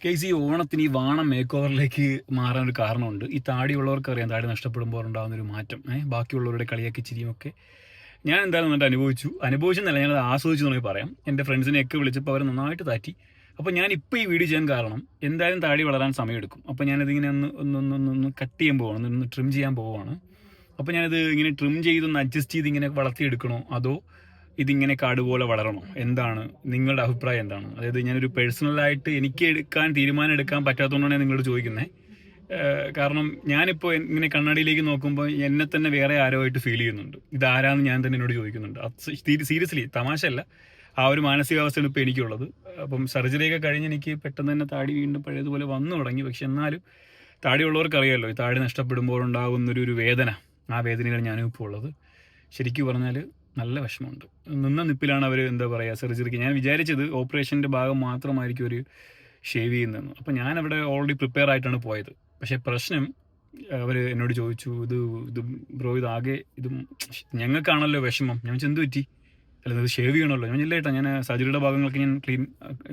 Case ഈ ഓണത്തിന് ഈ വാണം മേക്ക് ഓവറിലേക്ക് മാറാൻ ഒരു കാരണമുണ്ട്. ഈ താടിയുള്ളവർക്ക് അറിയാം താടി നഷ്ടപ്പെടുമ്പോൾ ഉണ്ടാകുന്ന ഒരു മാറ്റം. ബാക്കിയുള്ളവരുടെ കളിയാക്കി ചിരിയുമൊക്കെ ഞാൻ എന്തായാലും നന്നായിട്ട് അനുഭവിച്ചെന്നല്ല, ഞാനത് ആസ്വദിച്ചു എന്ന് പറയാം. എൻ്റെ ഫ്രണ്ട്സിനെയൊക്കെ വിളിച്ചപ്പോൾ അവർ നന്നായിട്ട് താറ്റി. അപ്പോൾ ഞാൻ ഇപ്പോൾ ഈ വീഡിയോ ചെയ്യാൻ കാരണം എന്തായാലും താടി വളരാൻ സമയമെടുക്കും. അപ്പോൾ ഞാനിതിങ്ങനെ ഒന്ന് കട്ട് ചെയ്യാൻ പോവാണ്, ഒന്ന് ട്രിം ചെയ്യാൻ പോവുകയാണ്. അപ്പോൾ ഞാനിത് ഇങ്ങനെ ട്രിം ചെയ്തൊന്ന് അഡ്ജസ്റ്റ് ചെയ്ത് ഇങ്ങനെ വളർത്തിയെടുക്കണോ അതോ ഇതിങ്ങനെ കാട് പോലെ വളരണോ? എന്താണ് നിങ്ങളുടെ അഭിപ്രായം എന്താണ്? അതായത് ഞാനൊരു പേഴ്സണലായിട്ട് എനിക്ക് തീരുമാനം എടുക്കാൻ പറ്റാത്തതുകൊണ്ടാണ് നിങ്ങളോട് ചോദിക്കുന്നത്. കാരണം ഞാനിപ്പോൾ ഇങ്ങനെ കണ്ണാടിയിലേക്ക് നോക്കുമ്പോൾ എന്നെ തന്നെ വേറെ ആരോ ആയിട്ട് ഫീൽ ചെയ്യുന്നുണ്ട്. ഇതാരാന്ന് ഞാൻ തന്നെ എന്നോട് ചോദിക്കുന്നുണ്ട്. അത് സീരിയസ്ലി തമാശയല്ല, ആ ഒരു മാനസികാവസ്ഥയാണ് ഇപ്പോൾ എനിക്കുള്ളത്. അപ്പം സർജറിയൊക്കെ കഴിഞ്ഞ് എനിക്ക് പെട്ടെന്ന് തന്നെ താടി വീണ്ടും പഴയതുപോലെ വന്നു തുടങ്ങി. പക്ഷെ എന്നാലും താടിയുള്ളവർക്ക് അറിയാമല്ലോ, ഈ താടി നഷ്ടപ്പെടുമ്പോൾ ഉണ്ടാകുന്നൊരു വേദന, ആ വേദനയിലാണ് ഞാനും ഇപ്പോൾ ഉള്ളത്. ശരിക്കും പറഞ്ഞാൽ നല്ല വിഷമമുണ്ട്. നിന്ന നിപ്പിലാണ് അവർ എന്താ പറയുക സർജറിക്ക്. ഞാൻ വിചാരിച്ചത് ഓപ്പറേഷൻ്റെ ഭാഗം മാത്രമായിരിക്കും ഒരു ഷേവ് ചെയ്യുന്നതെന്ന്. അപ്പോൾ ഞാനവിടെ ഓൾറെഡി പ്രിപ്പയർ ആയിട്ടാണ് പോയത്. പക്ഷേ പ്രശ്നം അവർ എന്നോട് ചോദിച്ചു, ഇത് ബ്രോ ഇതാകെ ഞങ്ങൾക്കാണല്ലോ വിഷമം. ഞാൻ എന്ത് പറ്റി? അല്ല ഇത് ഷേവ് ചെയ്യണമല്ലോ. ഞാൻ ഇല്ല ഏട്ടാ, ഞാൻ സർജറിയുടെ ഭാഗങ്ങളൊക്കെ ഞാൻ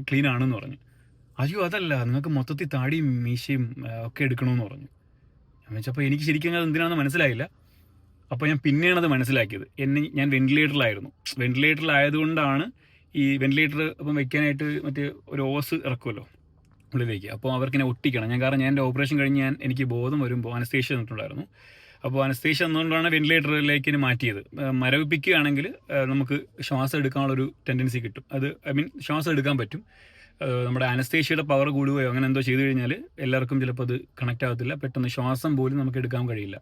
ക്ലീൻ ആണെന്ന് പറഞ്ഞു. അയ്യോ അതല്ല, നിങ്ങൾക്ക് മൊത്തത്തിൽ താടിയും മീശയും ഒക്കെ എടുക്കണമെന്ന് പറഞ്ഞു. ഞാൻ വെച്ചപ്പോൾ എനിക്ക് ശരിക്കും അത് എന്തിനാണെന്ന് മനസ്സിലായില്ല. അപ്പോൾ ഞാൻ പിന്നെയാണ് അത് മനസ്സിലാക്കിയത്. ഞാൻ വെന്റിലേറ്ററിലായതുകൊണ്ടാണ് ഈ വെന്റിലേറ്റർ അപ്പം വെക്കാനായിട്ട് മറ്റേ ഒരു ഓസ് ഇറക്കുമല്ലോ ഉള്ളിലേക്ക്. അപ്പോൾ അവർക്കിനെ ഒട്ടിക്കണം. കാരണം എൻ്റെ ഓപ്പറേഷൻ കഴിഞ്ഞ് എനിക്ക് ബോധം വരുമ്പോൾ അനസ്തേഷ്യ തന്നിട്ടുണ്ടായിരുന്നു. അപ്പോൾ അനസ്തേഷ്യ തന്നുകൊണ്ടാണ് വെന്റിലേറ്ററിലേക്ക് മാറ്റിയത്. മരവിപ്പിക്കുകയാണെങ്കിൽ നമുക്ക് ശ്വാസം എടുക്കാനുള്ളൊരു ടെൻഡൻസി കിട്ടും. ശ്വാസം എടുക്കാൻ പറ്റും. നമ്മുടെ അനസ്തേഷ്യയുടെ പവർ കൂടുകയോ അങ്ങനെ എന്തോ ചെയ്തു കഴിഞ്ഞാൽ എല്ലാവർക്കും ചിലപ്പോൾ അത് കണക്റ്റ് ആകത്തില്ല. പെട്ടെന്ന് ശ്വാസം പോലും നമുക്ക് എടുക്കാൻ കഴിയില്ല.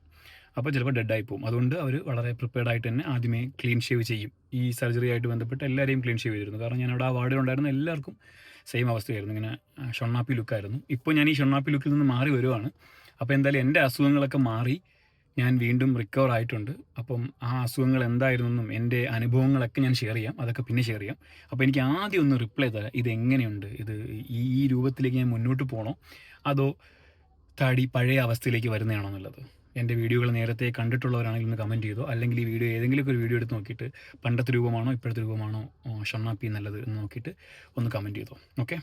അപ്പോൾ ചിലപ്പോൾ ഡെഡായി പോകും. അതുകൊണ്ട് അവർ വളരെ പ്രിപ്പയർഡ് ആയിട്ട് തന്നെ ആദ്യമേ ക്ലീൻ ഷേവ് ചെയ്യും. ഈ സർജറി ആയിട്ട് ബന്ധപ്പെട്ട് എല്ലാവരെയും ക്ലീൻ ഷേവ് ചെയ്തിരുന്നു. കാരണം ഞാൻ അവിടെ ആ വാർഡിലുണ്ടായിരുന്ന എല്ലാവർക്കും സെയിം അവസ്ഥയായിരുന്നു. ഇങ്ങനെ ഷൊണ്ണാപ്പി ലുക്കായിരുന്നു. ഇപ്പോൾ ഞാൻ ഈ ഷൊണ്ണാപ്പി ലുക്കിൽ നിന്ന് മാറി വരുവാണ്. അപ്പോൾ എന്തായാലും എൻ്റെ അസുഖങ്ങളൊക്കെ മാറി ഞാൻ വീണ്ടും റിക്കവർ ആയിട്ടുണ്ട്. അപ്പം ആ അസുഖങ്ങൾ എന്തായിരുന്നെന്നും എൻ്റെ അനുഭവങ്ങളൊക്കെ ഞാൻ ഷെയർ ചെയ്യാം. അതൊക്കെ പിന്നെ ഷെയർ ചെയ്യാം. അപ്പോൾ എനിക്ക് ആദ്യം ഒന്ന് റിപ്ലൈ തരാം, ഇതെങ്ങനെയുണ്ട്, ഈ രൂപത്തിലേക്ക് ഞാൻ മുന്നോട്ട് പോകണോ അതോ താടി പഴയ അവസ്ഥയിലേക്ക് വരുന്നതാണോ എന്നുള്ളത്. എൻ്റെ വീഡിയോകൾ നേരത്തെ കണ്ടിട്ടുള്ളവരാണെങ്കിൽ ഒന്ന് കമൻറ്റ് ചെയ്തോ. അല്ലെങ്കിൽ ഈ വീഡിയോ ഏതെങ്കിലും ഒരു വീഡിയോ എടുത്ത് നോക്കിയിട്ട് പണ്ടത്തെ രൂപമാണോ ഇപ്പോഴത്തെ രൂപമാണോ ഷണ്ണാപ്പി നല്ലത് എന്ന് നോക്കിയിട്ട് ഒന്ന് കമൻറ്റ് ചെയ്തോ. ഓക്കെ.